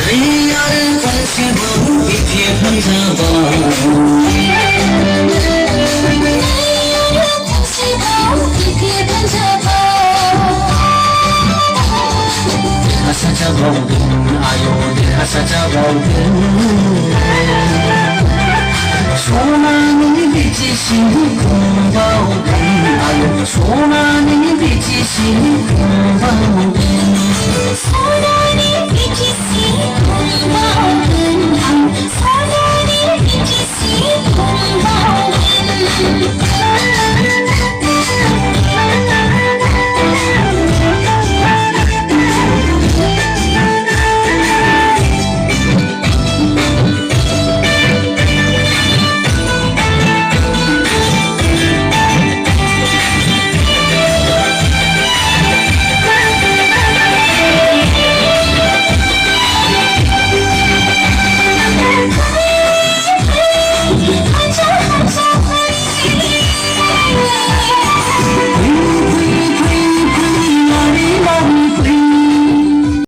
Riyar kalsibam itiye panjaba Hasa jabaldin ayo de hasa jabaldin Sonani bichi sini kumbaldin ayo sonani bichi sini kumbaldin